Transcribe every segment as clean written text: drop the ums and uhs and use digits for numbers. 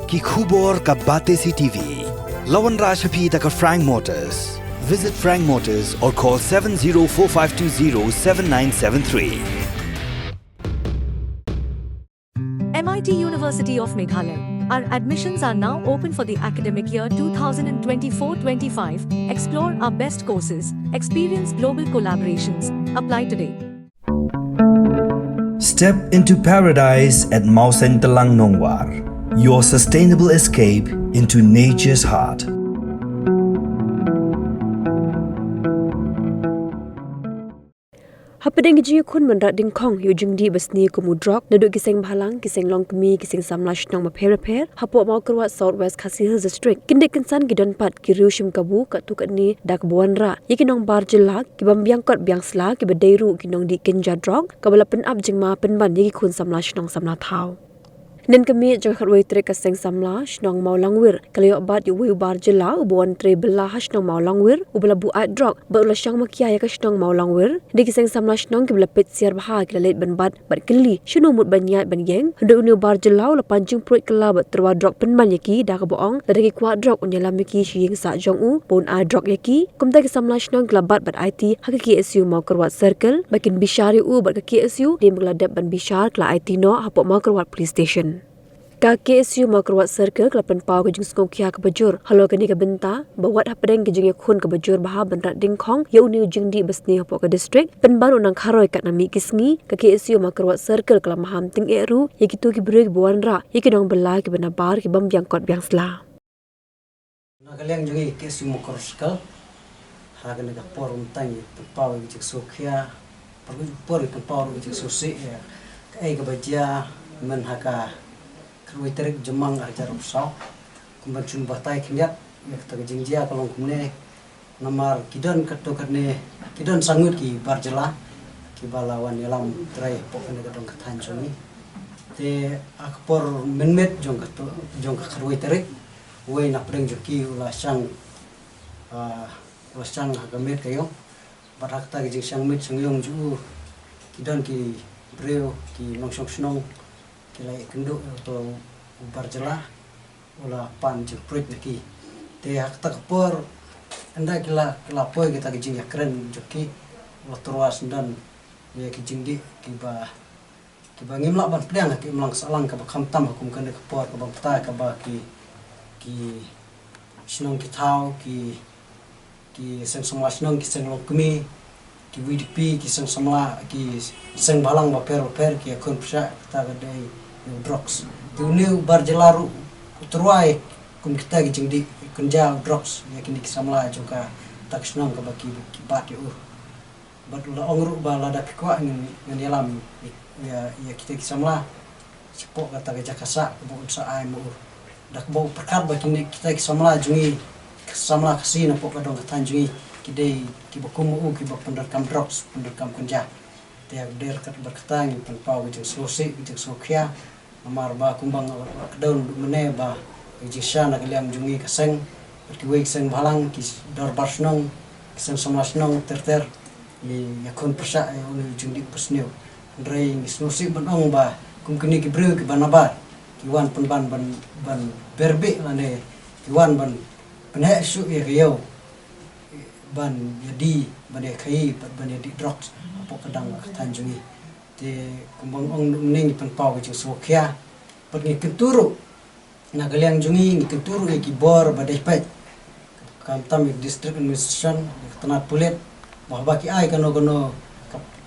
ki khubor ka bate CTV. Lawan Rajhapi taka Frank Motors. Visit Frank Motors or call 7045207973. MIT University of Meghalaya. Our admissions are now open for the academic year 2024-25. Explore our best courses. Experience global collaborations. Apply today. Step into paradise at Mausen Telang Nongwar, your sustainable escape into nature's heart. Hapadeng ji khun manrat ding khong yu jingdi basni ko mudrok nadu giseng bhalang giseng longkmi giseng samlash nong ma pher hapo mau kerwat southwest khasi hills district kindik kinsan gidon pat kirushim kabu ka tukani dak buanra yikinong bar jilla kibam biangkot biangsla kibadeiru kinong di kinja drog kabala pen up jingma penban yiki khun samlash nong samla thau nen kami jang kharwai tre ka seng samla shnong maulangwir kalyo bat yu wi bar jilla ubon tre bella hashnong maulangwir ubala bu at drog ba ula shang makia ya ka shnong maulangwir digi seng samla shnong kibla pet siar bha kila let ban bat kili shunu mut banyat ban yeng hdu unu bar jilla ula panjung proit kala ba terwa drog penman yaki da ka boong dagi kwa drog unyala miki shiyeng sa jong u pon a drog yaki kumta ki samla shnong kila bat IT hakiki SU mau kerwat circle bakin bishari u ba ki SU dim kala dep ban bishar kala IT no hapo mau kerwat police station ka KSU makrwat circle kelapan pau ke jing skokya ke bajur halo kani ke benta bawat hapadeng ke jing khun ke bajur baha banrat dingkhong yau ni jing di besni hapo ke district penban unang kharoi kat nami kisngi ke KSU makrwat circle kala maham ting eru yikitu ki brek buanra yikidong bela ke bena bar ke bam biangkot biangsla nagaliang jing KSU makrwat circle hagan ga porum tang pau ke jing skokya por ke pau ke jing sosi ai ke bajia men haka Kerwiterik jemang ajar usau, kumbacun batai kinyat, yak tak jingjia kalau kumne namar kidan katokane kidan sangut ki barjela, ki balawan yalam trai pokone kadong katan soni, te akpor menmet jong kerwiterik, wei nak pering joki ulasang hagamet kayo, barak tak jing sang met sangyong ju, kidan ki breu ki nongsong snong. Kilai kenduk atau ubar jelah ula pan jeprit lagi te hak tak por anda kila poi kita kijing yakren joki ula terwas dan ya kijing di kiba ngimlak ban pedang ki imlang salang ka bakam tam hukum kan ke por ka bangta ka ba ki sinong ki thau ki seng semua sinong ki seng lokmi ki WDP ki seng semla ki seng balang ba per ki akun psa ta gadai drugs dunia barjelaru utruai kum kita gijing di kunjal drugs ya kini kisamla juga tak senang ke baki bat yo bat la ongru ba la da pikwa ngan yalam ya kita kisamla sepok kata ke jakasa bu sa ai mu dak bau perkat baki kita kisamla jungi kisamla kasih na pok kadong tanjungi kidai ki bakum ki bak pendekam drugs pendekam kunja tiap der kat berketang penpau gijing slosi gijing sokya amar ba kumbang daun mene ba jisha na kaliam jungi kaseng berkiwe kaseng balang kis dor barsnong kaseng somasnong terter li yakon persa uni jungi persneu ndrei ngisnusi banong ba kumkini ki breu ki banabar kiwan penban ban berbe lane kiwan ban penhe su ye yo ban jadi ban kai ban di drugs apa kadang tanjungi te kumbang ong ning penpau ke sokya pergi kenturu nagaliang jungi ni kenturu ki bor badai pet kam tam district administration tanat pulet bahwa ki ai kano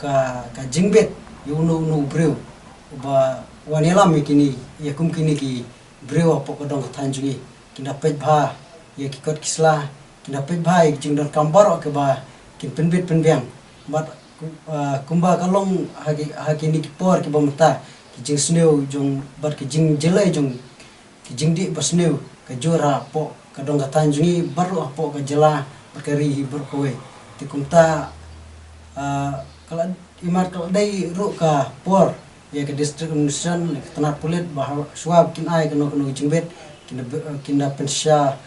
ka jingbet yuno breu ba wanelam kini ya kum kini ki breu apa kodong tanjungi kinda pet bha ya ki kot kisla kinda pet bha jing dor kambar ke ba kin penbet penbiang bat kumba kalong hagi ni por ki bomta ki jing sneu jong bar ki jing jelai jong ki jing di basneu ka jora po ka dong ka tanjungi baru apo ka jela berkari berkowe ti kumta kala imar kala dai ru ka por ya ke district administration ke tanah pulit bahwa suab kin ai kano jingbet kinda pensya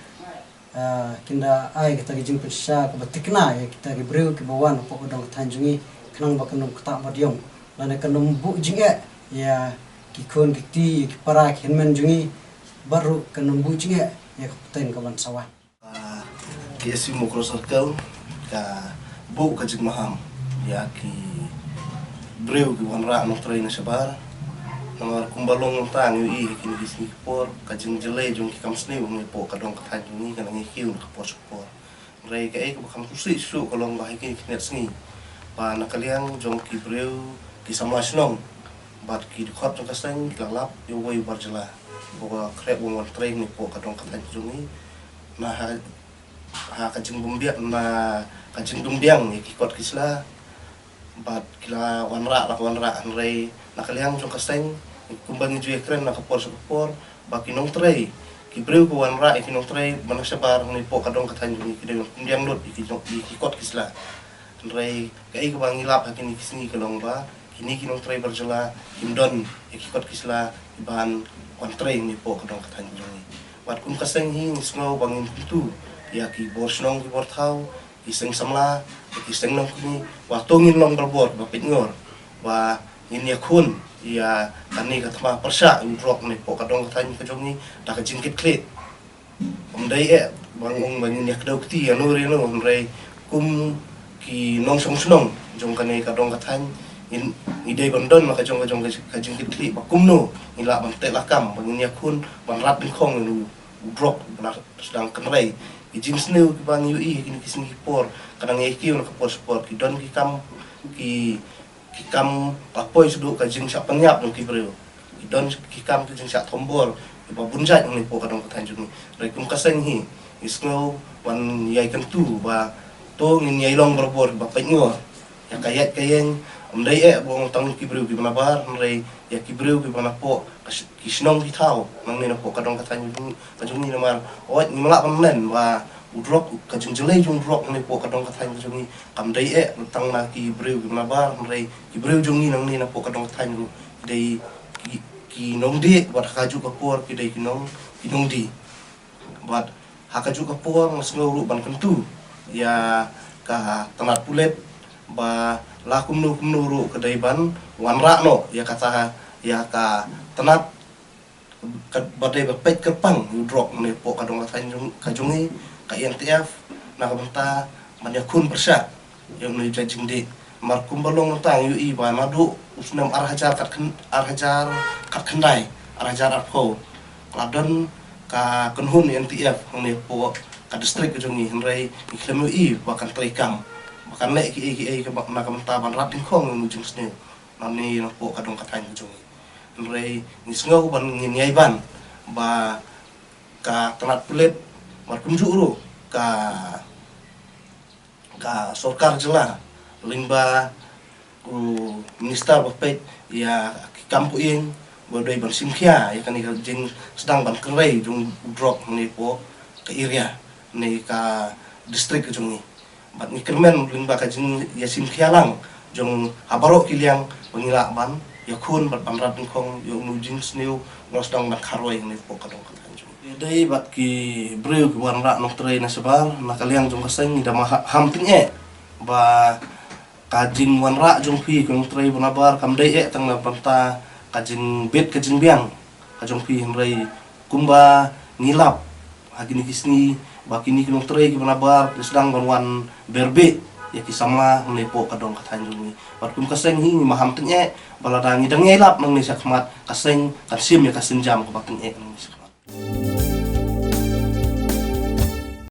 kinda ai kita gijing pensya ke batikna ya kita ke breu ke bawan po dong tanjungi kenang ba kanong kata badyong lana kanong bu jinge ya ki kon ki para ki henmen jungi baru kenumbu juga ya kapten kawan sawah. KSU Mokro Circle ka bu ka jing maham ya ki breu ki wanra no train sabar namar kumbalong tang yu I kini di Singapore ka jing jele jong ki kam sne ngi po ka dong ka than ni ka ngi kiu ka por support rei ka e ka kam kusi su kolong ba ki net sngi pa nakaliang jong ki breu ki samasnong bat ki khot jong ka seng lalap yu wei barjala bo krep wong train ni po ka dong ka than ni na kajing bumbiak na kajing dumbiang ni kikot kisla bat kila wanra anrei nakaliang jong kaseng kumbang ju ekren na kapor baki nong trei ki breu ko wanra ki nong trei manak sabar ni po kadong katan ni ki dumbiang dot kikot kisla anrei kai ko bangilap hakini kisni kalong ba kini ki nong trei berjala himdon kikot kisla iban wan trei ni po kadong katan ni bat kum kaseng hi snow bangin tu ya ki borsnong ki borthau ki seng samla ki seng nong kini wa tongin long berbor ba pitngor wa ini khun ya kani ka thma persa rok ni po kadong than ka jong ni da ka jingkit klet dai bang bang ni ka dau ti anu ri no rei kum ki nong song snong jong kani ka dong ka than in dai bandon ma ka jong ka jingkit klet ba kum no ni la bang te la kam bang ni khun bang rat bin khong nu drop sedang kenrei ijin sneu ki bang UI kini ki Singapore kadangeki on ka sport ki don ki kam apoi sudu ka jing sak penyap no ki breu ki don ki kam ki jing sak tombor ki ba bunjat ni po kadang ka tanjung rei kum kaseng hi isneu wan yai kan tu ba to ngin yai long berbor ba pengo ya kayat kayeng amdai bong tang ki breu ki manabar rei ya ki breu ki mana po ki snong ki thau nang ni po kadang ka tanjung ni namar ot ni malak panen wa udrok ka jing jele jung drok ni po kadang ka tanjung ni amdai tang na ki breu ki manabar rei ki breu jung ni nang ni po kadang ka tanjung dei ki nong di wat kaju ka por ki dei ki nong di wat hakaju ka por ngasngo ru ban kentu ya ka tanat pulet ba lakum nu ru kedai ban wanra no ya kata ya ka tenat badai bepet kerpang drop ni po kadong kajungi ka INTF na kabanta manyakun persa yang ni jajing di markum balong tang UI ba madu usnam arhajar kat kendai arhajar arpo kladon ka kenhun INTF ni po ka distrik kajungi henrei iklem UI bahkan terikam makan lek ki na kamta ban rat din khong nu jing sne nani na po kadong katang jong rei ni sngo ban ngin yai ban ba ka tanat pulet mar kumju ru ka sorkar jela limba minister bapet ya kampu ing bodoi ban simkhia ya kan jing sedang ban kerei jung drop ni po ke area ni ka distrik jong ni bat ni kermen limba ka jing yasim khialang jong habaro kiliang pengilak ban yakun bat banrat khong yo nujing sneu ngosdang ban kharoi ni po kadong ka tanjung dei bat ki breu ki wanra nok trei na sebar na kaliang jong kaseng ida hamting ba kajing wanra jong pi kong trei bonabar kam dei tang na panta kajing bet kajing biang kajong pi rei kumba ngilap hagini kisni bakini kinong trei ki bonabar sedang banwan berbe ya kisama melepo kadong katanjung ni batkum kaseng hi maham teng baladangi dang ngelap nang ni sakmat kaseng kasim ya kasenjam ke bakin nang ni sakmat